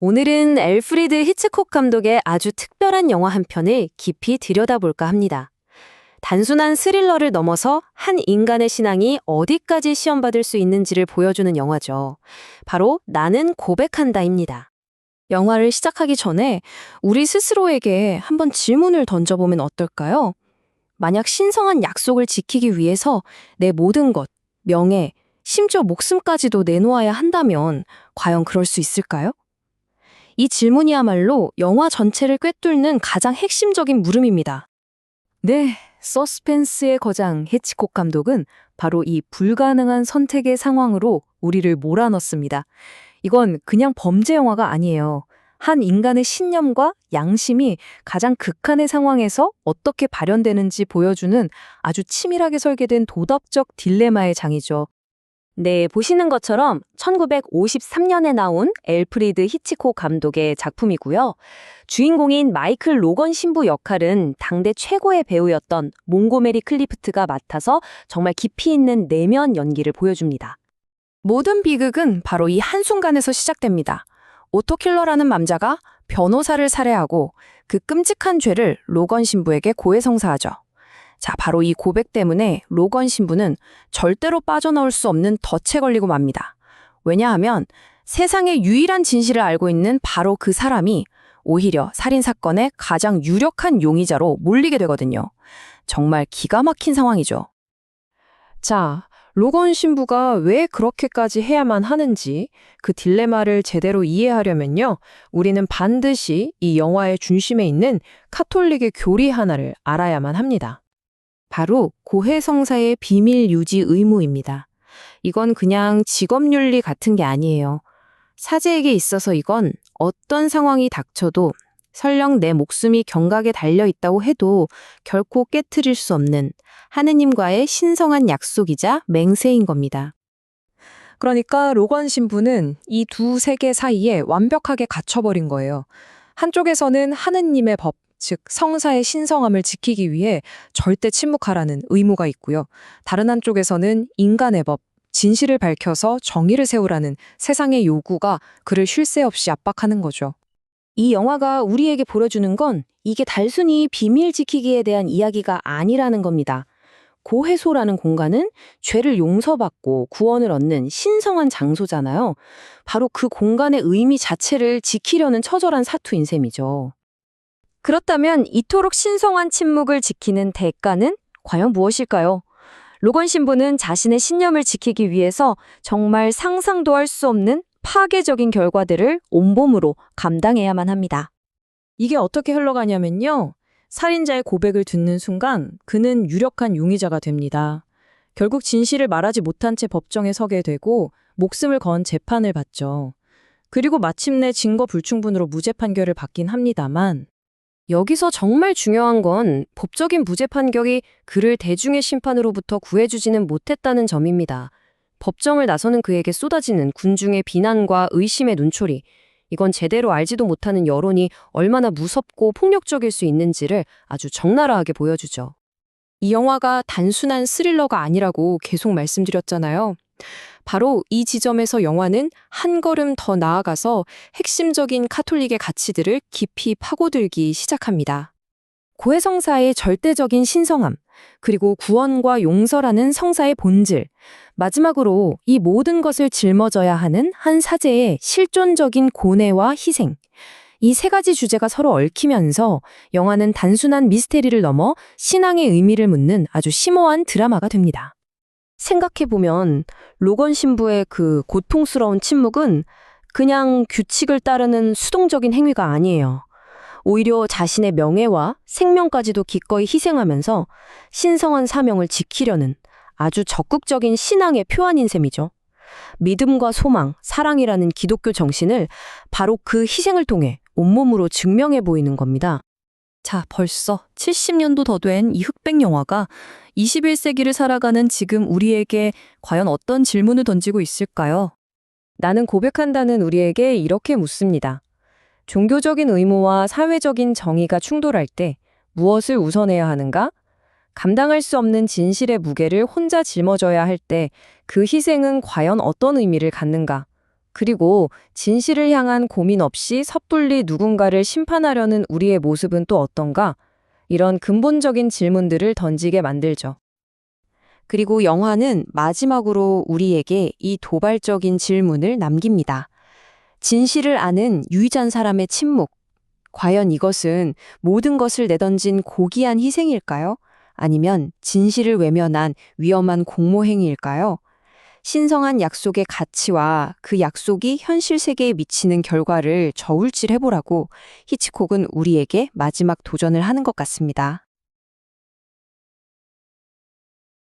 오늘은 엘프리드 히츠콕 감독의 아주 특별한 영화 한 편을 깊이 들여다볼까 합니다. 단순한 스릴러를 넘어서 한 인간의 신앙이 어디까지 시험받을 수 있는지를 보여주는 영화죠. 바로 나는 고백한다입니다. 영화를 시작하기 전에 우리 스스로에게 한번 질문을 던져보면 어떨까요? 만약 신성한 약속을 지키기 위해서 내 모든 것, 명예, 심지어 목숨까지도 내놓아야 한다면 과연 그럴 수 있을까요? 이 질문이야말로 영화 전체를 꿰뚫는 가장 핵심적인 물음입니다. 네, 서스펜스의 거장 히치콕 감독은 바로 이 불가능한 선택의 상황으로 우리를 몰아넣습니다. 이건 그냥 범죄 영화가 아니에요. 한 인간의 신념과 양심이 가장 극한의 상황에서 어떻게 발현되는지 보여주는 아주 치밀하게 설계된 도덕적 딜레마의 장이죠. 네, 보시는 것처럼 1953년에 나온 엘프리드 히치콕 감독의 작품이고요. 주인공인 마이클 로건 신부 역할은 당대 최고의 배우였던 몽고메리 클리프트가 맡아서 정말 깊이 있는 내면 연기를 보여줍니다. 모든 비극은 바로 이 한순간에서 시작됩니다. 오토킬러라는 남자가 변호사를 살해하고 그 끔찍한 죄를 로건 신부에게 고해성사하죠. 자, 바로 이 고백 때문에 로건 신부는 절대로 빠져나올 수 없는 덫에 걸리고 맙니다. 왜냐하면 세상의 유일한 진실을 알고 있는 바로 그 사람이 오히려 살인사건의 가장 유력한 용의자로 몰리게 되거든요. 정말 기가 막힌 상황이죠. 자, 로건 신부가 왜 그렇게까지 해야만 하는지 그 딜레마를 제대로 이해하려면요. 우리는 반드시 이 영화의 중심에 있는 카톨릭의 교리 하나를 알아야만 합니다. 바로 고해성사의 비밀 유지 의무입니다. 이건 그냥 직업윤리 같은 게 아니에요. 사제에게 있어서 이건 어떤 상황이 닥쳐도 설령 내 목숨이 경각에 달려 있다고 해도 결코 깨트릴 수 없는 하느님과의 신성한 약속이자 맹세인 겁니다. 그러니까 로건 신부는 이 두 세계 사이에 완벽하게 갇혀버린 거예요. 한쪽에서는 하느님의 법, 즉 성사의 신성함을 지키기 위해 절대 침묵하라는 의무가 있고요. 다른 한쪽에서는 인간의 법, 진실을 밝혀서 정의를 세우라는 세상의 요구가 그를 쉴 새 없이 압박하는 거죠. 이 영화가 우리에게 보여주는 건 이게 단순히 비밀 지키기에 대한 이야기가 아니라는 겁니다. 고해소라는 공간은 죄를 용서받고 구원을 얻는 신성한 장소잖아요. 바로 그 공간의 의미 자체를 지키려는 처절한 사투인 셈이죠. 그렇다면 이토록 신성한 침묵을 지키는 대가는 과연 무엇일까요? 로건 신부는 자신의 신념을 지키기 위해서 정말 상상도 할 수 없는 파괴적인 결과들을 온몸으로 감당해야만 합니다. 이게 어떻게 흘러가냐면요. 살인자의 고백을 듣는 순간 그는 유력한 용의자가 됩니다. 결국 진실을 말하지 못한 채 법정에 서게 되고 목숨을 건 재판을 받죠. 그리고 마침내 증거 불충분으로 무죄 판결을 받긴 합니다만 여기서 정말 중요한 건 법적인 무죄 판결이 그를 대중의 심판으로부터 구해주지는 못했다는 점입니다. 법정을 나서는 그에게 쏟아지는 군중의 비난과 의심의 눈초리, 이건 제대로 알지도 못하는 여론이 얼마나 무섭고 폭력적일 수 있는지를 아주 적나라하게 보여주죠. 이 영화가 단순한 스릴러가 아니라고 계속 말씀드렸잖아요. 바로 이 지점에서 영화는 한 걸음 더 나아가서 핵심적인 카톨릭의 가치들을 깊이 파고들기 시작합니다. 고해성사의 절대적인 신성함, 그리고 구원과 용서라는 성사의 본질, 마지막으로 이 모든 것을 짊어져야 하는 한 사제의 실존적인 고뇌와 희생, 이 세 가지 주제가 서로 얽히면서 영화는 단순한 미스테리를 넘어 신앙의 의미를 묻는 아주 심오한 드라마가 됩니다. 생각해보면 로건 신부의 그 고통스러운 침묵은 그냥 규칙을 따르는 수동적인 행위가 아니에요. 오히려 자신의 명예와 생명까지도 기꺼이 희생하면서 신성한 사명을 지키려는 아주 적극적인 신앙의 표현인 셈이죠. 믿음과 소망, 사랑이라는 기독교 정신을 바로 그 희생을 통해 온몸으로 증명해 보이는 겁니다. 자, 벌써 70년도 더 된 이 흑백 영화가 21세기를 살아가는 지금 우리에게 과연 어떤 질문을 던지고 있을까요? 나는 고백한다는 우리에게 이렇게 묻습니다. 종교적인 의무와 사회적인 정의가 충돌할 때 무엇을 우선해야 하는가? 감당할 수 없는 진실의 무게를 혼자 짊어져야 할 때 그 희생은 과연 어떤 의미를 갖는가? 그리고 진실을 향한 고민 없이 섣불리 누군가를 심판하려는 우리의 모습은 또 어떤가? 이런 근본적인 질문들을 던지게 만들죠. 그리고 영화는 마지막으로 우리에게 이 도발적인 질문을 남깁니다. 진실을 아는 유의잔 사람의 침묵. 과연 이것은 모든 것을 내던진 고귀한 희생일까요? 아니면 진실을 외면한 위험한 공모행위일까요? 신성한 약속의 가치와 그 약속이 현실 세계에 미치는 결과를 저울질해보라고 히치콕은 우리에게 마지막 도전을 하는 것 같습니다.